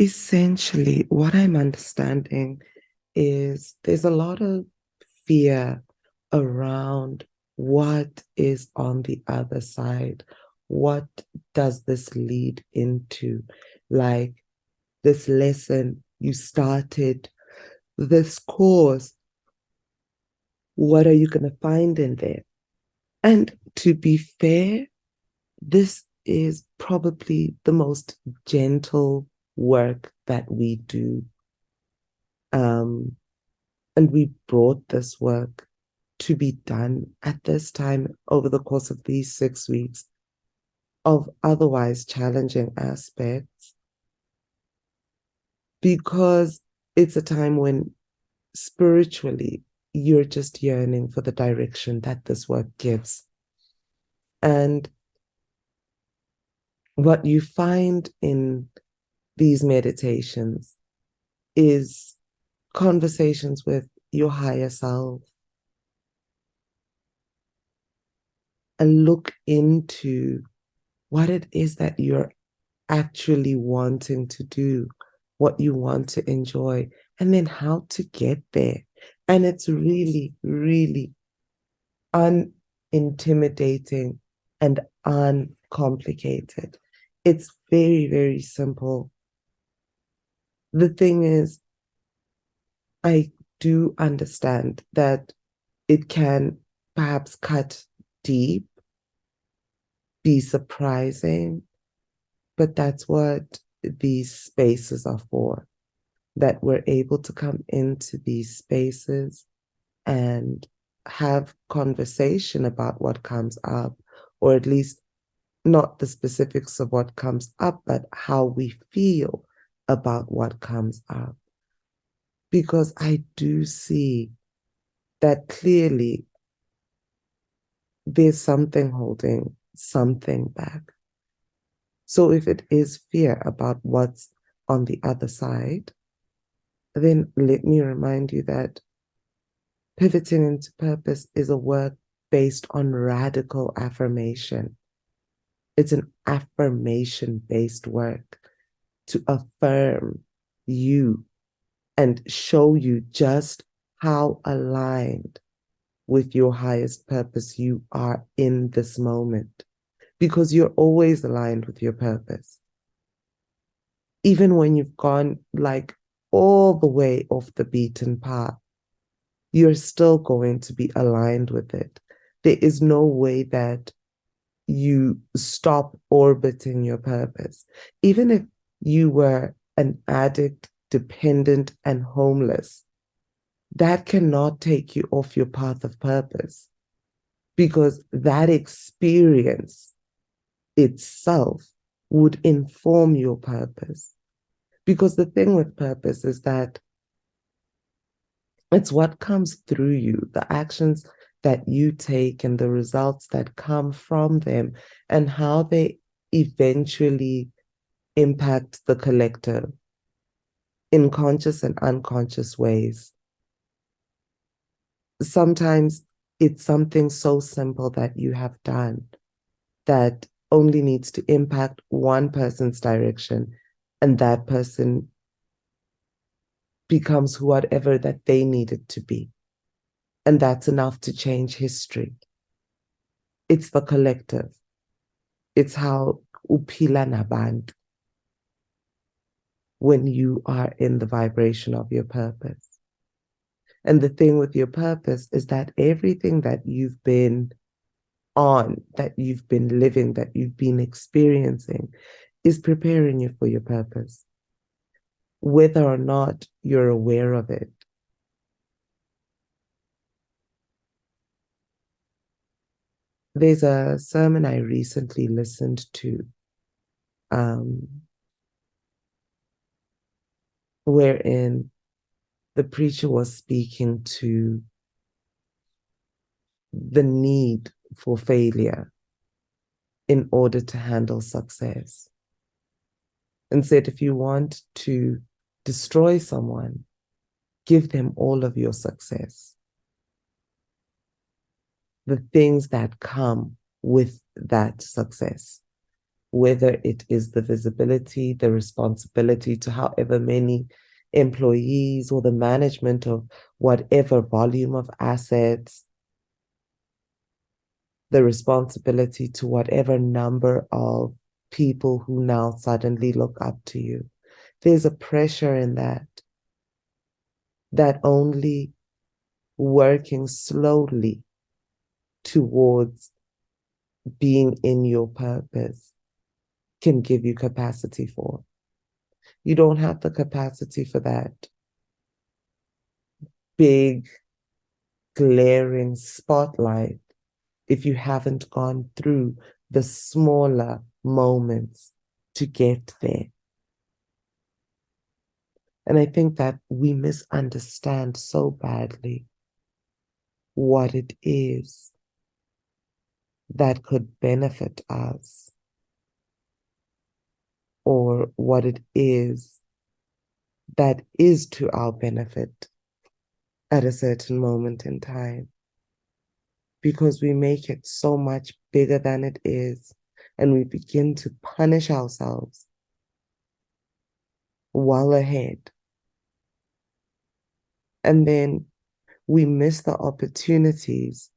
Essentially, what I'm understanding is there's a lot of fear around what is on the other side. What does this lead into? Like this lesson you started, this course, what are you going to find in there? And to be fair, this is probably the most gentle work that we do. Um, and we brought this work to be done at this time over the course of these 6 weeks of otherwise challenging aspects because it's a time when spiritually you're just yearning for the direction that this work gives. And what you find in these meditations is conversations with your higher self, and look into what it is that you're actually wanting to do, what you want to enjoy, and then how to get there. And it's really, really unintimidating and uncomplicated. It's very, very simple. The thing is, I do understand that it can perhaps cut deep, be surprising, but that's what these spaces are for, that we're able to come into these spaces and have conversation about what comes up, or at least not the specifics of what comes up, but how we feel about what comes up. Because I do see that clearly there's something holding something back. So if it is fear about what's on the other side, then let me remind you that pivoting into purpose is a work based on radical affirmation. It's an affirmation based work to affirm you and show you just how aligned with your highest purpose you are in this moment, because you're always aligned with your purpose. Even when you've gone like all the way off the beaten path, you're still going to be aligned with it. There is no way that you stop orbiting your purpose. Even if you were an addict, dependent, and homeless, that cannot take you off your path of purpose, because that experience itself would inform your purpose. Because the thing with purpose is that it's what comes through you, the actions that you take and the results that come from them, and how they eventually impact the collective in conscious and unconscious ways. Sometimes it's something so simple that you have done that only needs to impact one person's direction, and that person becomes whatever that they needed to be. And that's enough to change history. It's the collective. It's how upila nabantu when you are in the vibration of your purpose. And the thing with your purpose is that everything that you've been on, that you've been living, that you've been experiencing is preparing you for your purpose, whether or not you're aware of it. There's a sermon I recently listened to, wherein the preacher was speaking to the need for failure in order to handle success, and said, if you want to destroy someone, give them all of your success, the things that come with that success. whether it is the visibility, the responsibility to however many employees or the management of whatever volume of assets, the responsibility to whatever number of people who now suddenly look up to you. There's a pressure in that only working slowly towards being in your purpose can give you capacity for. You don't have the capacity for that big, glaring spotlight if you haven't gone through the smaller moments to get there. And I think that we misunderstand so badly what it is that could benefit us or what it is that is to our benefit at a certain moment in time, because we make it so much bigger than it is, and we begin to punish ourselves well ahead. And then we miss the opportunities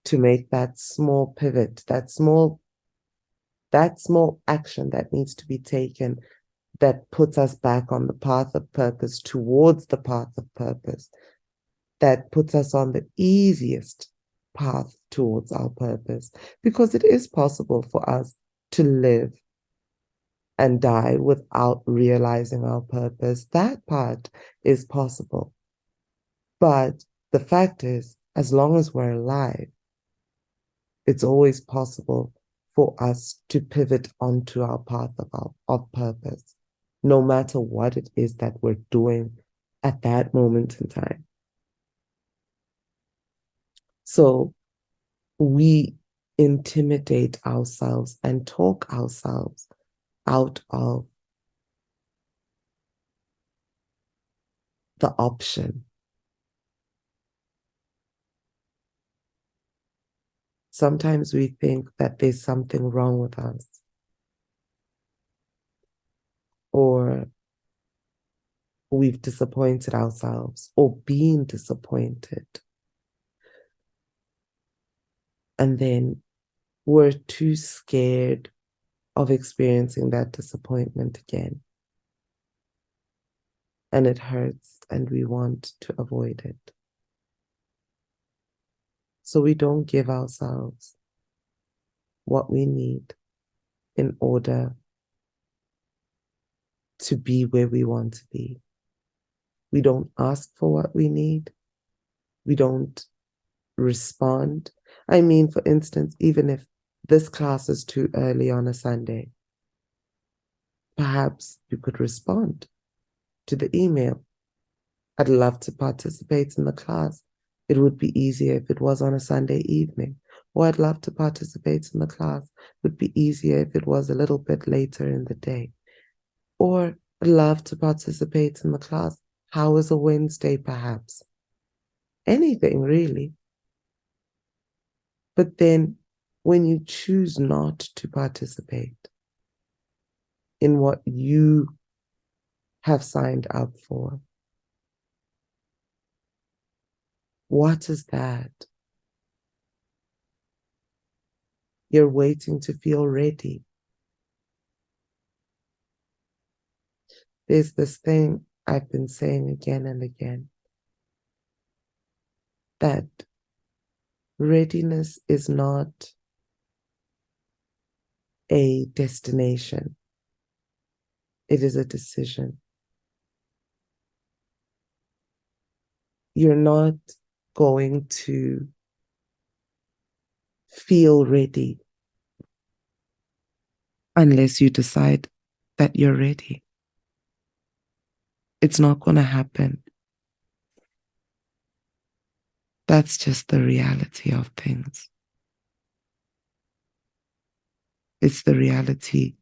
to make that small pivot, that small action that needs to be taken that puts us back on the path of purpose, towards the path of purpose, that puts us on the easiest path towards our purpose. Because it is possible for us to live and die without realizing our purpose. That part is possible. But the fact is, as long as we're alive, it's always possible for us to pivot onto our path of purpose, no matter what it is that we're doing at that moment in time. So we intimidate ourselves and talk ourselves out of the option. Sometimes we think that there's something wrong with us, or we've disappointed ourselves, or been disappointed. And then we're too scared of experiencing that disappointment again. And it hurts, and we want to avoid it. So we don't give ourselves what we need in order to be where we want to be. We don't ask for what we need. We don't respond. I mean, for instance, even if this class is too early on a Sunday, perhaps you could respond to the email. I'd love to participate in the class. It would be easier if it was on a Sunday evening. Or I'd love to participate in the class. It would be easier if it was a little bit later in the day. Or I'd love to participate in the class. How is a Wednesday, perhaps? Anything, really. But then when you choose not to participate in what you have signed up for, what is that? You're waiting to feel ready. There's this thing I've been saying again and again, that readiness is not a destination. It is a decision. You're not going to feel ready unless you decide that you're ready. It's not going to happen. That's just the reality of things. It's the reality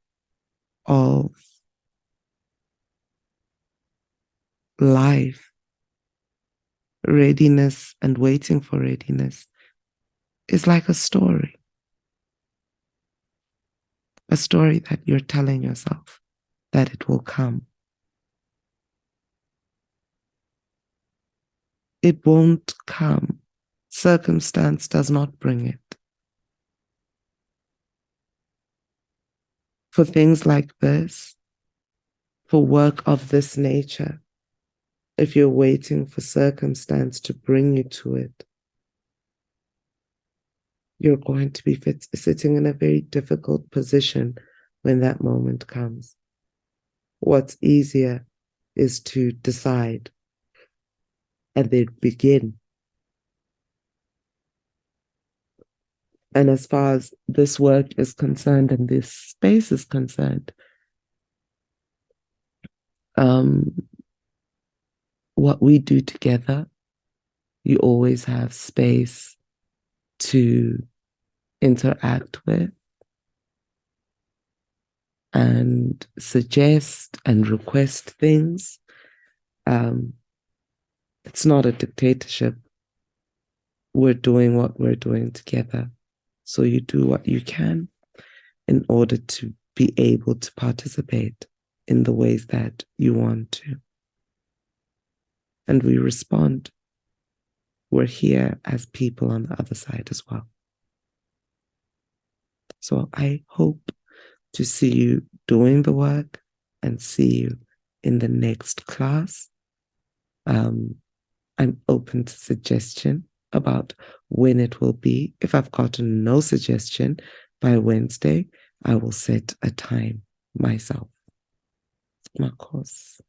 of life. Readiness and waiting for readiness is like a story. a story that you're telling yourself that it will come. It won't come. Circumstance does not bring it. For things like this, for work of this nature, if you're waiting for circumstance to bring you to it, you're going to be sitting in a very difficult position when that moment comes. What's easier is to decide and then begin. And as far as this work is concerned and this space is concerned, what we do together, you always have space to interact with and suggest and request things. It's not a dictatorship. We're doing what we're doing together. So you do what you can in order to be able to participate in the ways that you want to. And we respond. We're here as people on the other side as well. So I hope to see you doing the work and see you in the next class. I'm open to suggestion about when it will be. If I've gotten no suggestion by Wednesday, I will set a time myself. Makhosi.